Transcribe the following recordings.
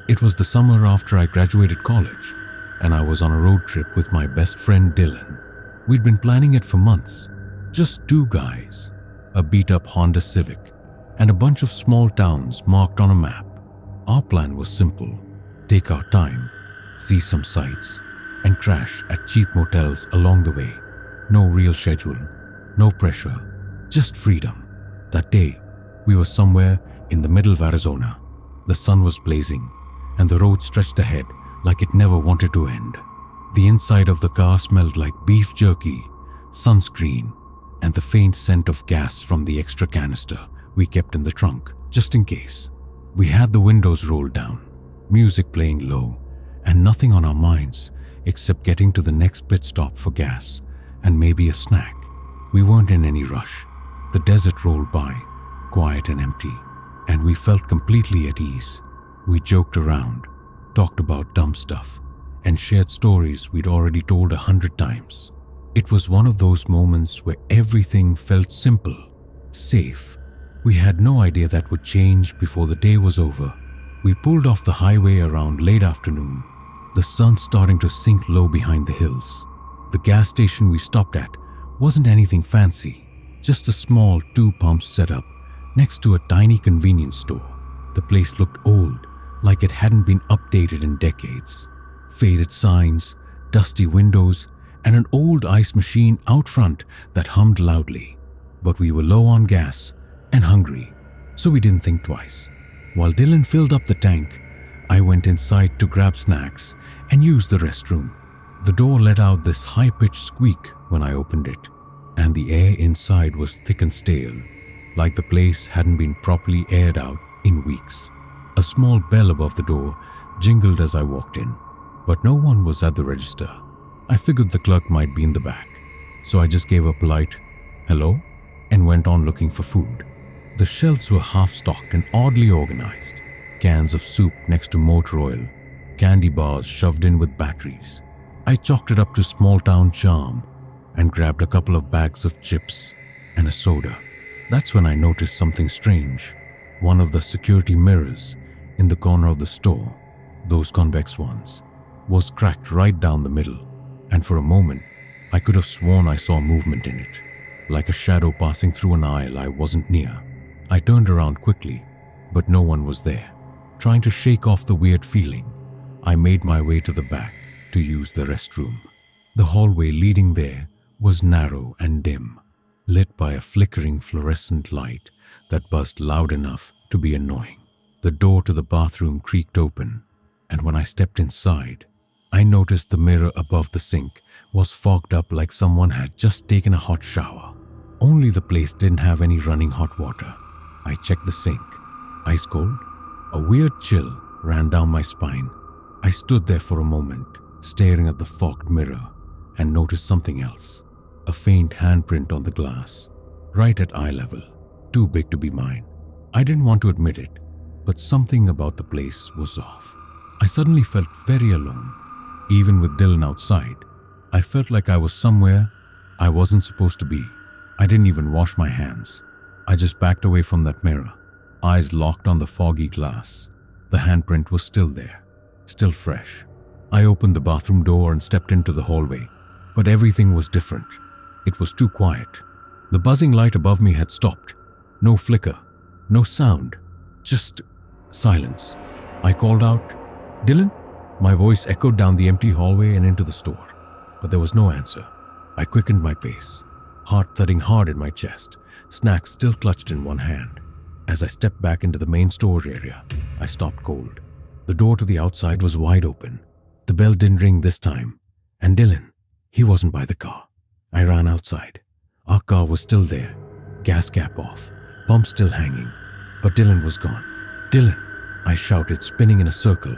It was the summer after I graduated college, and I was on a road trip with my best friend Dylan. We'd been planning it for months. Just two guys, a beat-up Honda Civic, and a bunch of small towns marked on a map. Our plan was simple: take our time, see some sights, and crash at cheap motels along the way. No real schedule, no pressure, just freedom. That day, we were somewhere in the middle of Arizona. The sun was blazing, and the road stretched ahead like it never wanted to end. The inside of the car smelled like beef jerky, sunscreen, and the faint scent of gas from the extra canister we kept in the trunk, just in case. We had the windows rolled down, music playing low, and nothing on our minds except getting to the next pit stop for gas and maybe a snack. We weren't in any rush. The desert rolled by, quiet and empty, and we felt completely at ease. We joked around, talked about dumb stuff, and shared stories we'd already told 100 times. It was one of those moments where everything felt simple, safe. We had no idea that would change before the day was over. We pulled off the highway around late afternoon, the sun starting to sink low behind the hills. The gas station we stopped at wasn't anything fancy, just a small 2-pump setup next to a tiny convenience store. The place looked old, like it hadn't been updated in decades. Faded signs, dusty windows, and an old ice machine out front that hummed loudly. But we were low on gas and hungry, so we didn't think twice. While Dylan filled up the tank, I went inside to grab snacks and use the restroom. The door let out this high-pitched squeak when I opened it, and the air inside was thick and stale, like the place hadn't been properly aired out in weeks. A small bell above the door jingled as I walked in, but no one was at the register. I figured the clerk might be in the back, so I just gave a polite hello and went on looking for food. The shelves were half-stocked and oddly organized. Cans of soup next to motor oil, candy bars shoved in with batteries. I chalked it up to small-town charm and grabbed a couple of bags of chips and a soda. That's when I noticed something strange. One of the security mirrors in the corner of the store, those convex ones, was cracked right down the middle, and for a moment, I could have sworn I saw movement in it, like a shadow passing through an aisle I wasn't near. I turned around quickly, but no one was there. Trying to shake off the weird feeling, I made my way to the back to use the restroom. The hallway leading there was narrow and dim, lit by a flickering fluorescent light that buzzed loud enough to be annoying. The door to the bathroom creaked open, and when I stepped inside, I noticed the mirror above the sink was fogged up like someone had just taken a hot shower. Only the place didn't have any running hot water. I checked the sink. Ice cold. A weird chill ran down my spine. I stood there for a moment, staring at the fogged mirror, and noticed something else. A faint handprint on the glass, right at eye level, too big to be mine. I didn't want to admit it, but something about the place was off. I suddenly felt very alone. Even with Dylan outside, I felt like I was somewhere I wasn't supposed to be. I didn't even wash my hands. I just backed away from that mirror, eyes locked on the foggy glass. The handprint was still there, still fresh. I opened the bathroom door and stepped into the hallway, but everything was different. It was too quiet. The buzzing light above me had stopped. No flicker, no sound, just silence. I called out, "Dylan?" My voice echoed down the empty hallway and into the store, but there was no answer. I quickened my pace, heart thudding hard in my chest, snacks still clutched in one hand. As I stepped back into the main storage area, I stopped cold. The door to the outside was wide open. The bell didn't ring this time, and Dylan, he wasn't by the car. I ran outside. Our car was still there, gas cap off, pump still hanging, but Dylan was gone. "Dylan!" I shouted, spinning in a circle,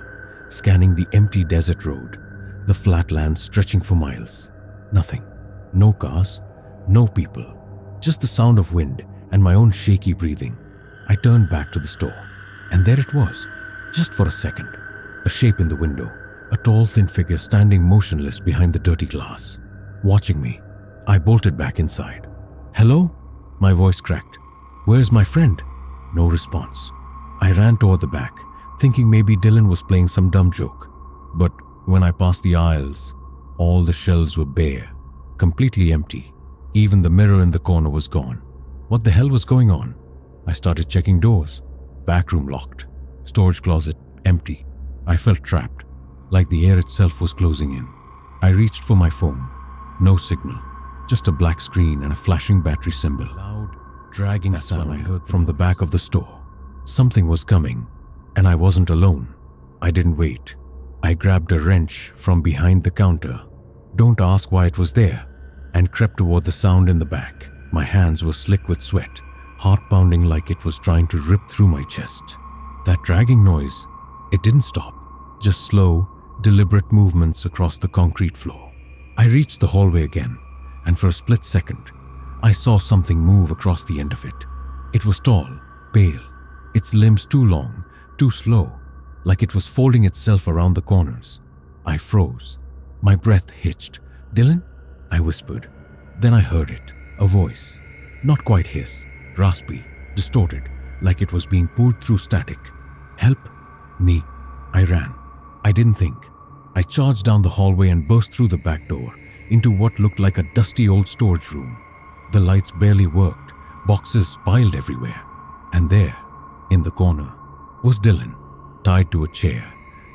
scanning the empty desert road, the flat land stretching for miles. Nothing. No cars, no people, just the sound of wind and my own shaky breathing. I turned back to the store, and there it was, just for a second. A shape in the window, a tall, thin figure standing motionless behind the dirty glass, watching me. I bolted back inside. "Hello?" My voice cracked. "Where's my friend?" No response. I ran toward the back, thinking maybe Dylan was playing some dumb joke. But when I passed the aisles, all the shelves were bare, completely empty. Even the mirror in the corner was gone. What the hell was going on? I started checking doors. Back room locked. Storage closet empty. I felt trapped, like the air itself was closing in. I reached for my phone. No signal. Just a black screen and a flashing battery symbol. Loud, dragging sound I heard from the back of the store. Something was coming, and I wasn't alone. I didn't wait. I grabbed a wrench from behind the counter. Don't ask why it was there, and crept toward the sound in the back. My hands were slick with sweat, heart pounding like it was trying to rip through my chest. That dragging noise, it didn't stop, just slow, deliberate movements across the concrete floor. I reached the hallway again, and for a split second, I saw something move across the end of it. It was tall, pale, its limbs too long, too slow, like it was folding itself around the corners. I froze. My breath hitched. "Dylan?" I whispered. Then I heard it, a voice. Not quite his, raspy, distorted, like it was being pulled through static. "Help me." I ran. I didn't think. I charged down the hallway and burst through the back door into what looked like a dusty old storage room. The lights barely worked, boxes piled everywhere. And there, in the corner, was Dylan, tied to a chair,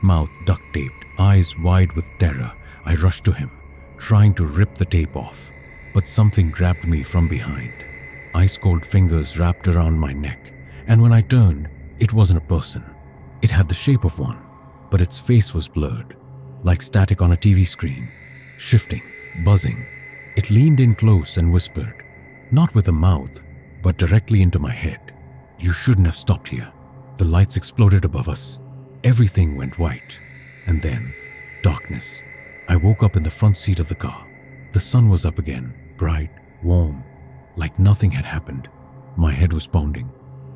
mouth duct-taped, eyes wide with terror. I rushed to him, trying to rip the tape off, but something grabbed me from behind. Ice-cold fingers wrapped around my neck, and when I turned, it wasn't a person. It had the shape of one, but its face was blurred, like static on a TV screen, shifting, buzzing. It leaned in close and whispered, not with a mouth, but directly into my head. "You shouldn't have stopped here." The lights exploded above us. Everything went white. And then, darkness. I woke up in the front seat of the car. The sun was up again, bright, warm, like nothing had happened. My head was pounding,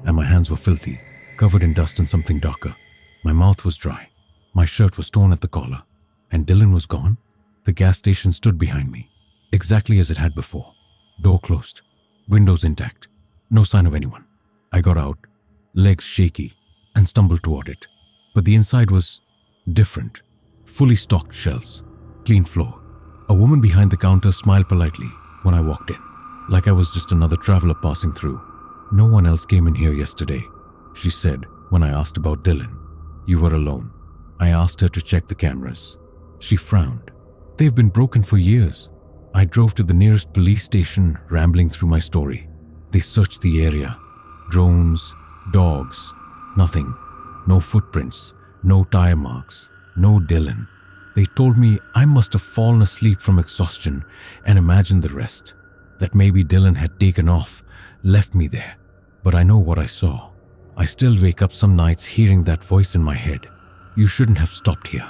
and my hands were filthy, covered in dust and something darker. My mouth was dry. My shirt was torn at the collar. And Dylan was gone. The gas station stood behind me, exactly as it had before. Door closed, windows intact, no sign of anyone. I got out, legs shaky, and stumbled toward it. But the inside was different. Fully stocked shelves, clean floor. A woman behind the counter smiled politely when I walked in, like I was just another traveler passing through. "No one else came in here yesterday," she said when I asked about Dylan. "You were alone." I asked her to check the cameras. She frowned. "They've been broken for years." I drove to the nearest police station, rambling through my story. They searched the area. Drones, dogs, nothing. No footprints, no tire marks, no Dylan. They told me I must have fallen asleep from exhaustion and imagined the rest. That maybe Dylan had taken off, left me there. But I know what I saw. I still wake up some nights hearing that voice in my head. "You shouldn't have stopped here."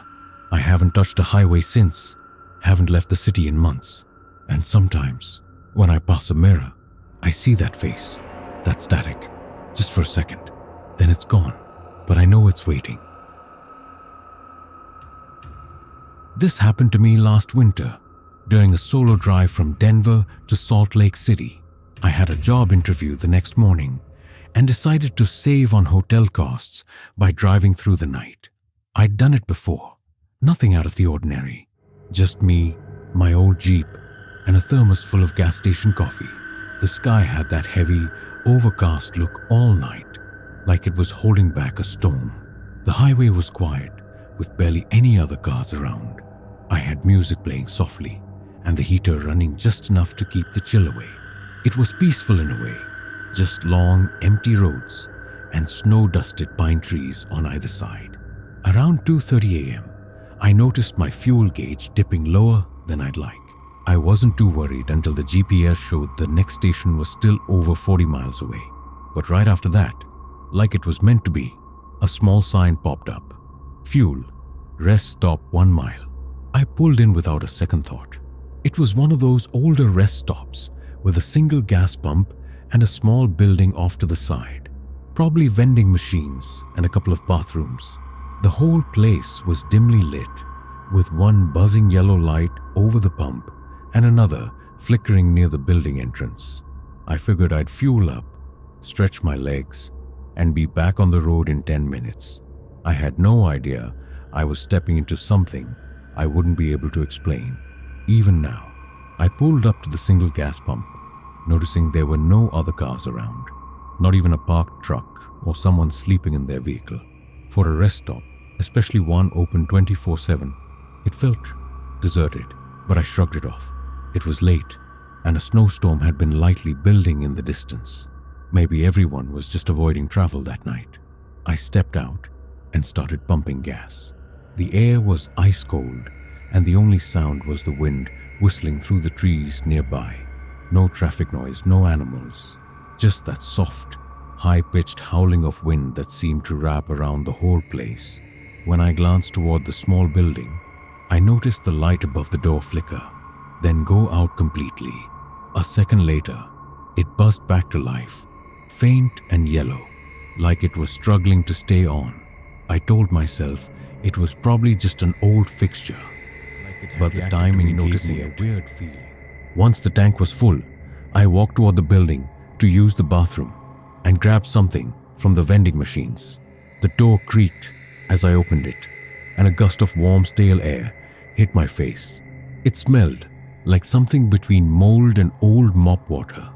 I haven't touched a highway since. Haven't left the city in months. And sometimes, when I pass a mirror, I see that face, that static, just for a second. Then it's gone, but I know it's waiting. This happened to me last winter, during a solo drive from Denver to Salt Lake City. I had a job interview the next morning and decided to save on hotel costs by driving through the night. I'd done it before, nothing out of the ordinary. Just me, my old Jeep, and a thermos full of gas station coffee. The sky had that heavy, overcast look all night, like it was holding back a storm. The highway was quiet, with barely any other cars around. I had music playing softly, and the heater running just enough to keep the chill away. It was peaceful in a way, just long, empty roads and snow-dusted pine trees on either side. Around 2:30 a.m., I noticed my fuel gauge dipping lower than I'd like. I wasn't too worried until the GPS showed the next station was still over 40 miles away. But right after that, like it was meant to be, a small sign popped up. "Fuel, rest stop 1 mile." I pulled in without a second thought. It was one of those older rest stops with a single gas pump and a small building off to the side. Probably vending machines and a couple of bathrooms. The whole place was dimly lit, with one buzzing yellow light over the pump and another flickering near the building entrance. I figured I'd fuel up, stretch my legs, and be back on the road in 10 minutes. I had no idea I was stepping into something I wouldn't be able to explain. Even now, I pulled up to the single gas pump, noticing there were no other cars around, not even a parked truck or someone sleeping in their vehicle. For a rest stop, especially one open 24/7, it felt deserted, but I shrugged it off. It was late, and a snowstorm had been lightly building in the distance. Maybe everyone was just avoiding travel that night. I stepped out and started pumping gas. The air was ice cold, and the only sound was the wind whistling through the trees nearby. No traffic noise, no animals, just that soft, high-pitched howling of wind that seemed to wrap around the whole place. When I glanced toward the small building, I noticed the light above the door flicker, then go out completely. A second later, it buzzed back to life, faint and yellow, like it was struggling to stay on. I told myself it was probably just an old fixture, but the timing gave me a weird feeling. Once the tank was full, I walked toward the building to use the bathroom and grabbed something from the vending machines. The door creaked as I opened it, and a gust of warm, stale air hit my face. It smelled like something between mold and old mop water,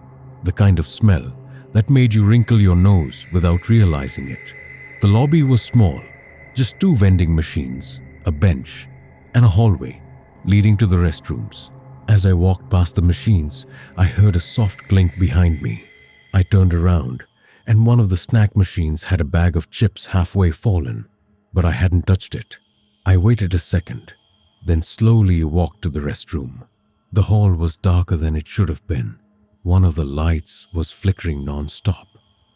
the kind of smell that made you wrinkle your nose without realizing it. The lobby was small, just 2 vending machines, a bench, and a hallway leading to the restrooms. As I walked past the machines, I heard a soft clink behind me. I turned around, and one of the snack machines had a bag of chips halfway fallen, but I hadn't touched it. I waited a second, then slowly walked to the restroom. The hall was darker than it should have been. One of the lights was flickering non-stop,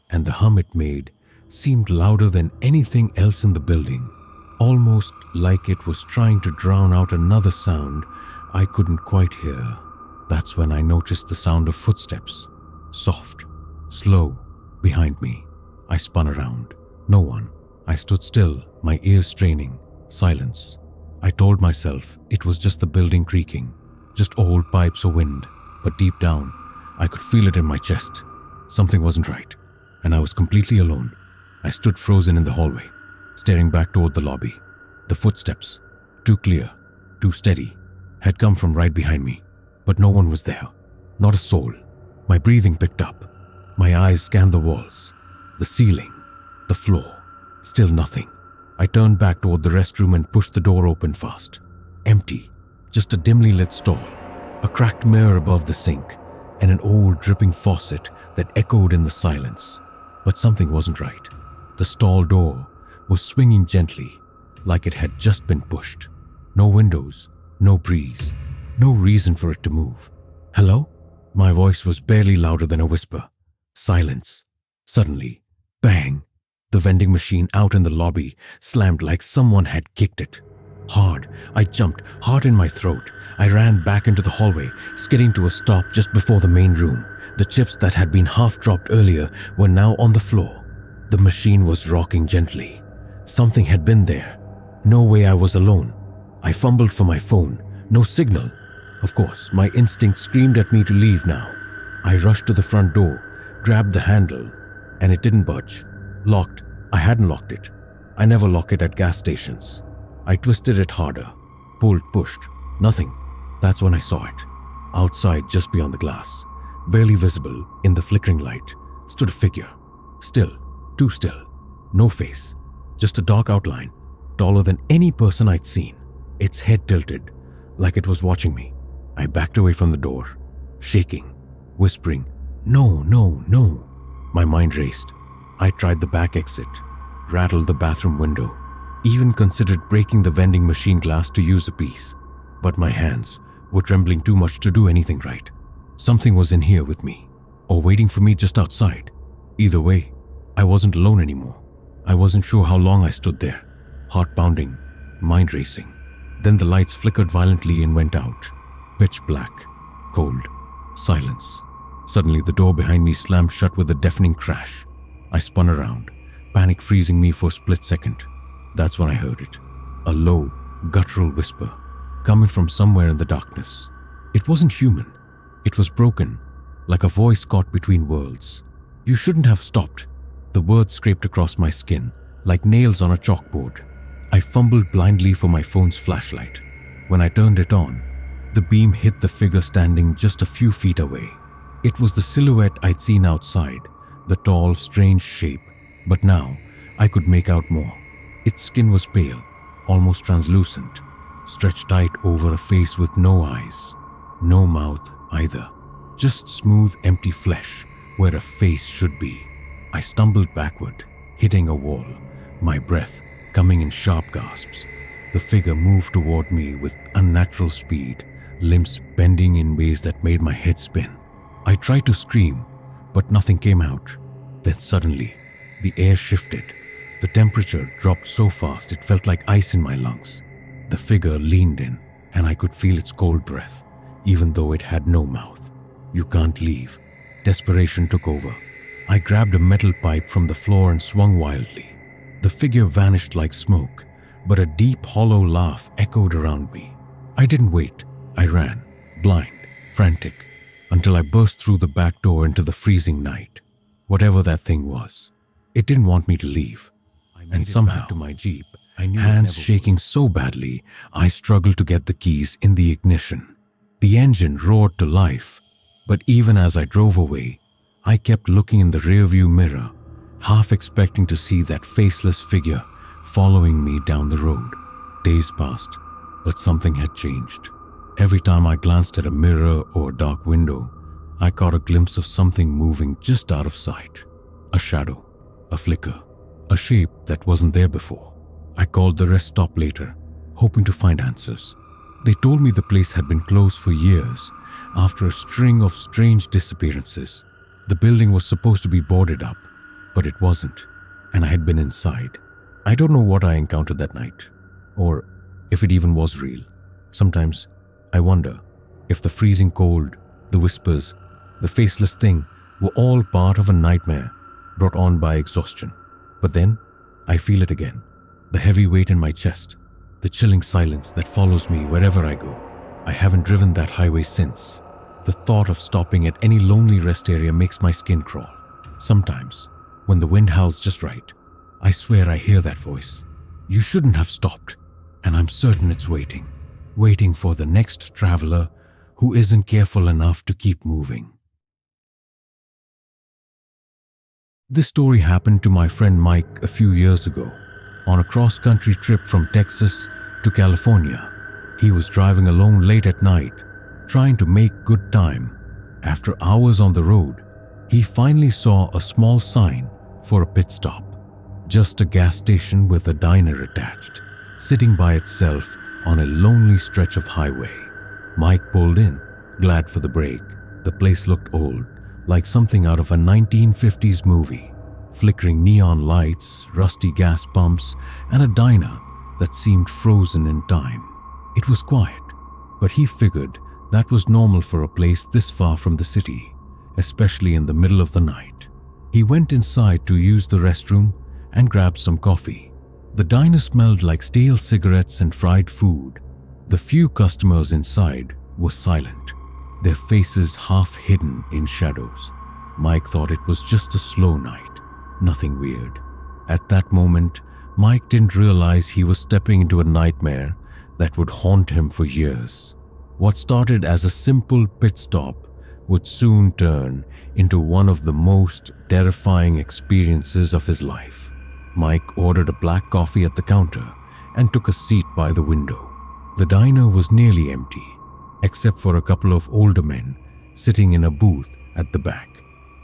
and the hum it made seemed louder than anything else in the building, almost like it was trying to drown out another sound I couldn't quite hear. That's when I noticed the sound of footsteps, soft, slow, behind me. I spun around. No one. I stood still, my ears straining. Silence. I told myself it was just the building creaking, just old pipes or wind, but deep down, I could feel it in my chest. Something wasn't right, and I was completely alone. I stood frozen in the hallway, staring back toward the lobby. The footsteps, too clear, too steady, had come from right behind me, but no one was there. Not a soul. My breathing picked up. My eyes scanned the walls, the ceiling, the floor. Still nothing. I turned back toward the restroom and pushed the door open fast. Empty. Just a dimly lit stall, a cracked mirror above the sink, and an old dripping faucet that echoed in the silence. But something wasn't right. The stall door was swinging gently, like it had just been pushed. No windows, no breeze, no reason for it to move. Hello? My voice was barely louder than a whisper. Silence. Suddenly, bang! The vending machine out in the lobby slammed like someone had kicked it. Hard. I jumped, heart in my throat. I ran back into the hallway, skidding to a stop just before the main room. The chips that had been half dropped earlier were now on the floor. The machine was rocking gently. Something had been there. No way I was alone. I fumbled for my phone. No signal. Of course, my instinct screamed at me to leave now. I rushed to the front door, grabbed the handle, and it didn't budge. Locked. I hadn't locked it. I never lock it at gas stations. I twisted it harder, pulled, pushed. Nothing. That's when I saw it. Outside, just beyond the glass, barely visible in the flickering light, stood a figure. Still, too still. No face. Just a dark outline, taller than any person I'd seen. Its head tilted, like it was watching me. I backed away from the door, shaking, whispering, "No, no, no." My mind raced. I tried the back exit, rattled the bathroom window, even considered breaking the vending machine glass to use a piece. But my hands were trembling too much to do anything right. Something was in here with me, or waiting for me just outside. Either way, I wasn't alone anymore. I wasn't sure how long I stood there, heart pounding, mind racing. Then the lights flickered violently and went out. Pitch black, cold, silence. Suddenly the door behind me slammed shut with a deafening crash. I spun around, panic freezing me for a split second. That's when I heard it. A low, guttural whisper, coming from somewhere in the darkness. It wasn't human. It was broken, like a voice caught between worlds. "You shouldn't have stopped." The words scraped across my skin, like nails on a chalkboard. I fumbled blindly for my phone's flashlight. When I turned it on, the beam hit the figure standing just a few feet away. It was the silhouette I'd seen outside, the tall, strange shape, but now I could make out more. Its skin was pale, almost translucent, stretched tight over a face with no eyes, no mouth either, just smooth, empty flesh where a face should be. I stumbled backward, hitting a wall, my breath coming in sharp gasps. The figure moved toward me with unnatural speed, limbs bending in ways that made my head spin. I tried to scream, but nothing came out. Then suddenly, the air shifted. The temperature dropped so fast it felt like ice in my lungs. The figure leaned in, and I could feel its cold breath, even though it had no mouth. "You can't leave." Desperation took over. I grabbed a metal pipe from the floor and swung wildly. The figure vanished like smoke, but a deep, hollow laugh echoed around me. I didn't wait. I ran, blind, frantic, until I burst through the back door into the freezing night. Whatever that thing was, it didn't want me to leave. And somehow, to my Jeep, hands shaking so badly, I struggled to get the keys in the ignition. The engine roared to life, but even as I drove away, I kept looking in the rearview mirror, half expecting to see that faceless figure following me down the road. Days passed, but something had changed. Every time I glanced at a mirror or a dark window, I caught a glimpse of something moving just out of sight. A shadow, a flicker, a shape that wasn't there before. I called the rest stop later, hoping to find answers. They told me the place had been closed for years after a string of strange disappearances. The building was supposed to be boarded up, but it wasn't, and I had been inside. I don't know what I encountered that night, or if it even was real. Sometimes I wonder if the freezing cold, the whispers, the faceless thing were all part of a nightmare brought on by exhaustion. But then I feel it again, the heavy weight in my chest, the chilling silence that follows me wherever I go. I haven't driven that highway since. The thought of stopping at any lonely rest area makes my skin crawl. Sometimes, when the wind howls just right, I swear I hear that voice. "You shouldn't have stopped," and I'm certain it's waiting for the next traveler who isn't careful enough to keep moving. This story happened to my friend Mike a few years ago on a cross-country trip from Texas to California. He was driving alone late at night, trying to make good time. After hours on the road, he finally saw a small sign for a pit stop. Just a gas station with a diner attached, sitting by itself on a lonely stretch of highway. Mike pulled in, glad for the break. The place looked old, like something out of a 1950s movie. Flickering neon lights, rusty gas pumps, and a diner that seemed frozen in time. It was quiet, but he figured that was normal for a place this far from the city, especially in the middle of the night. He went inside to use the restroom and grabbed some coffee. The diner smelled like stale cigarettes and fried food. The few customers inside were silent, their faces half hidden in shadows. Mike thought it was just a slow night, nothing weird. At that moment, Mike didn't realize he was stepping into a nightmare that would haunt him for years. What started as a simple pit stop would soon turn into one of the most terrifying experiences of his life. Mike ordered a black coffee at the counter and took a seat by the window. The diner was nearly empty, except for a couple of older men sitting in a booth at the back.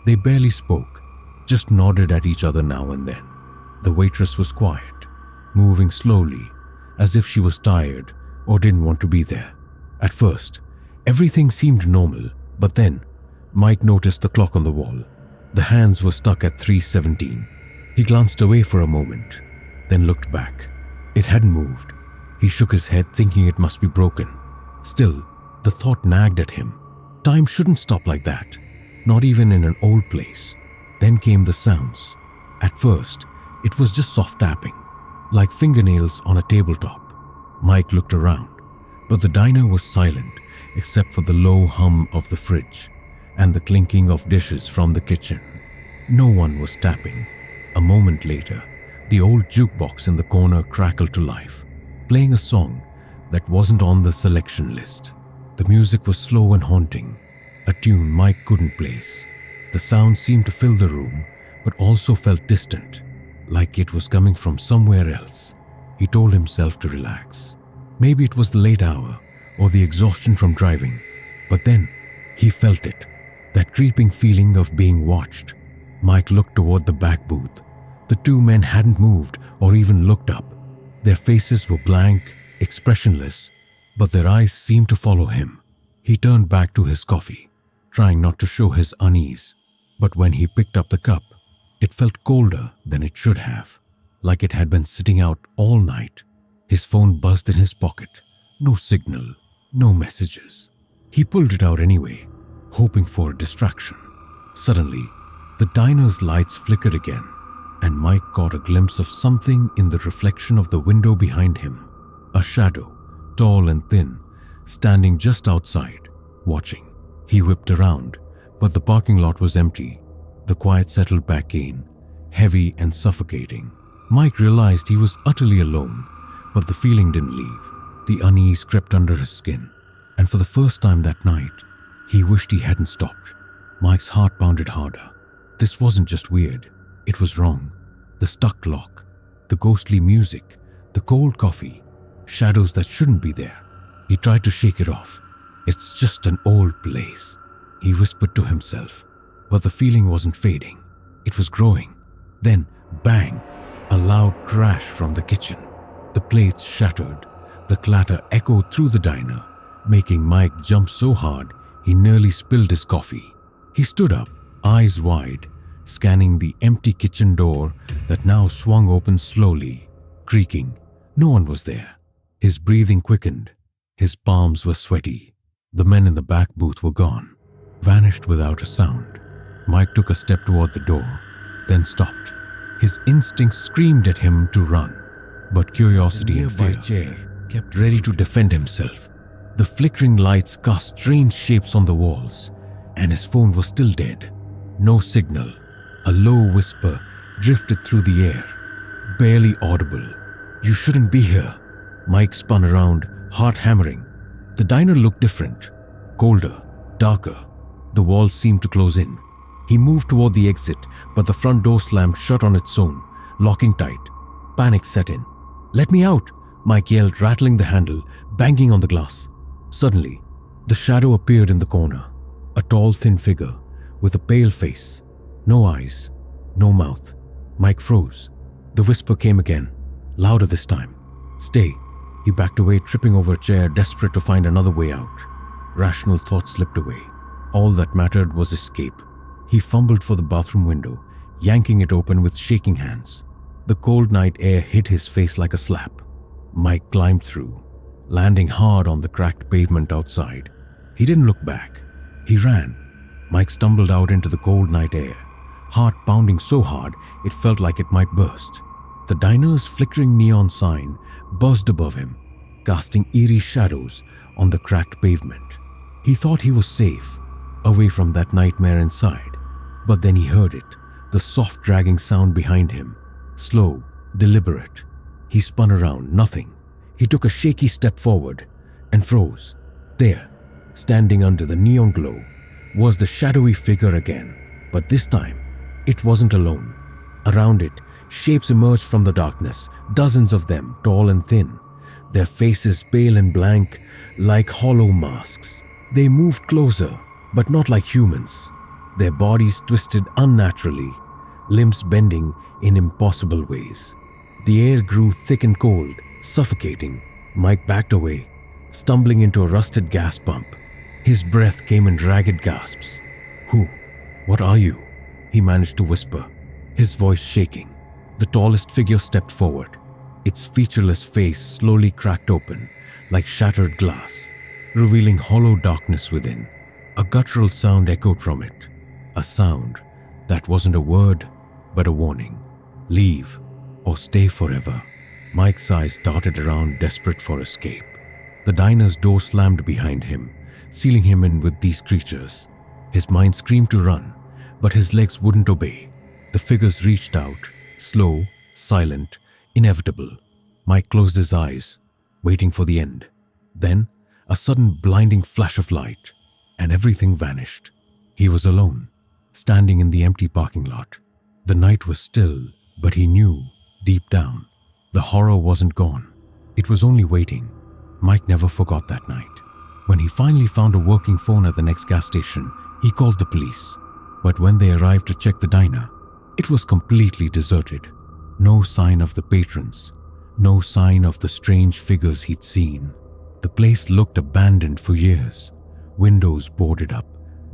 They barely spoke, just nodded at each other now and then. The waitress was quiet, moving slowly, as if she was tired or didn't want to be there. At first, everything seemed normal, but then Mike noticed the clock on the wall. The hands were stuck at 3:17. He glanced away for a moment, then looked back. It hadn't moved. He shook his head, thinking it must be broken. Still, the thought nagged at him. Time shouldn't stop like that, not even in an old place. Then came the sounds. At first, it was just soft tapping, like fingernails on a tabletop. Mike looked around, but the diner was silent except for the low hum of the fridge and the clinking of dishes from the kitchen. No one was tapping. A moment later, The old jukebox in the corner crackled to life, playing a song that wasn't on the selection list. The music was slow and haunting, a tune Mike couldn't place. The sound seemed to fill the room, but also felt distant, like it was coming from somewhere else. He told himself to relax. Maybe it was the late hour or the exhaustion from driving, but then he felt it, that creeping feeling of being watched. Mike looked toward the back booth. The two men hadn't moved or even looked up. Their faces were blank, expressionless, but their eyes seemed to follow him. He turned back to his coffee, trying not to show his unease. But when he picked up the cup, it felt colder than it should have, like it had been sitting out all night. His phone buzzed in his pocket. No signal, no messages. He pulled it out anyway, hoping for a distraction. Suddenly, the diner's lights flickered again, and Mike caught a glimpse of something in the reflection of the window behind him. A shadow, tall and thin, standing just outside, watching. He whipped around, but the parking lot was empty. The quiet settled back in, heavy and suffocating. Mike realized he was utterly alone, but the feeling didn't leave. The unease crept under his skin, and for the first time that night, he wished he hadn't stopped. Mike's heart pounded harder. This wasn't just weird, it was wrong. The stuck lock, the ghostly music, the cold coffee, shadows that shouldn't be there. He tried to shake it off. It's just an old place, he whispered to himself. But the feeling wasn't fading. It was growing. Then, bang, a loud crash from the kitchen. The plates shattered. The clatter echoed through the diner, making Mike jump so hard he nearly spilled his coffee. He stood up, eyes wide, scanning the empty kitchen door that now swung open slowly, creaking. No one was there. His breathing quickened. His palms were sweaty. The men in the back booth were gone, vanished without a sound. Mike took a step toward the door, then stopped. His instincts screamed at him to run, but curiosity and fear kept ready to defend himself. The flickering lights cast strange shapes on the walls, and his phone was still dead. No signal. A low whisper drifted through the air, barely audible. "You shouldn't be here." Mike spun around, heart hammering. The diner looked different, colder, darker. The walls seemed to close in. He moved toward the exit, but the front door slammed shut on its own, locking tight. Panic set in. "Let me out!" Mike yelled, rattling the handle, banging on the glass. Suddenly, the shadow appeared in the corner. A tall, thin figure with a pale face. No eyes, no mouth. Mike froze. The whisper came again, louder this time. "Stay." He backed away, tripping over a chair, desperate to find another way out. Rational thoughts slipped away. All that mattered was escape. He fumbled for the bathroom window, yanking it open with shaking hands. The cold night air hit his face like a slap. Mike climbed through, landing hard on the cracked pavement outside. He didn't look back. He ran. Mike stumbled out into the cold night air, heart pounding so hard it felt like it might burst. The diner's flickering neon sign buzzed above him, casting eerie shadows on the cracked pavement. He thought he was safe, away from that nightmare inside. But then he heard it, the soft dragging sound behind him, slow, deliberate. He spun around, nothing. He took a shaky step forward and froze. There, standing under the neon glow, was the shadowy figure again. But this time, it wasn't alone. Around it, shapes emerged from the darkness, dozens of them, tall and thin, their faces pale and blank, like hollow masks. They moved closer, but not like humans. Their bodies twisted unnaturally, limbs bending in impossible ways. The air grew thick and cold, suffocating. Mike backed away, stumbling into a rusted gas pump. His breath came in ragged gasps. "Who? What are you?" he managed to whisper, his voice shaking. The tallest figure stepped forward. Its featureless face slowly cracked open, like shattered glass, revealing hollow darkness within. A guttural sound echoed from it, a sound that wasn't a word, but a warning. "Leave, or stay forever." Mike's eyes darted around, desperate for escape. The diner's door slammed behind him, sealing him in with these creatures. His mind screamed to run, but his legs wouldn't obey. The figures reached out, slow, silent, inevitable. Mike closed his eyes, waiting for the end. Then, a sudden blinding flash of light, and everything vanished. He was alone, standing in the empty parking lot. The night was still, but he knew, deep down, the horror wasn't gone. It was only waiting. Mike never forgot that night. When he finally found a working phone at the next gas station, he called the police. But when they arrived to check the diner, it was completely deserted. No sign of the patrons, no sign of the strange figures he'd seen. The place looked abandoned for years, windows boarded up,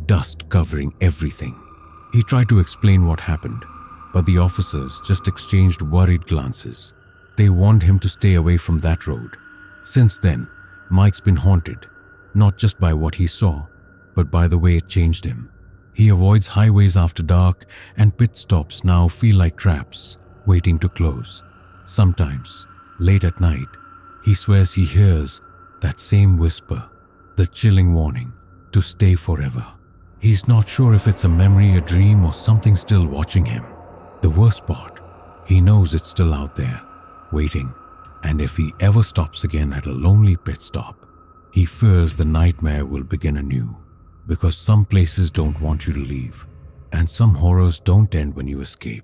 dust covering everything. He tried to explain what happened, but the officers just exchanged worried glances. They warned him to stay away from that road. Since then, Mike's been haunted, not just by what he saw, but by the way it changed him. He avoids highways after dark, and pit stops now feel like traps, waiting to close. Sometimes, late at night, he swears he hears that same whisper, the chilling warning to stay forever. He's not sure if it's a memory, a dream, or something still watching him. The worst part, he knows it's still out there, waiting, and if he ever stops again at a lonely pit stop, he fears the nightmare will begin anew. Because some places don't want you to leave, and some horrors don't end when you escape.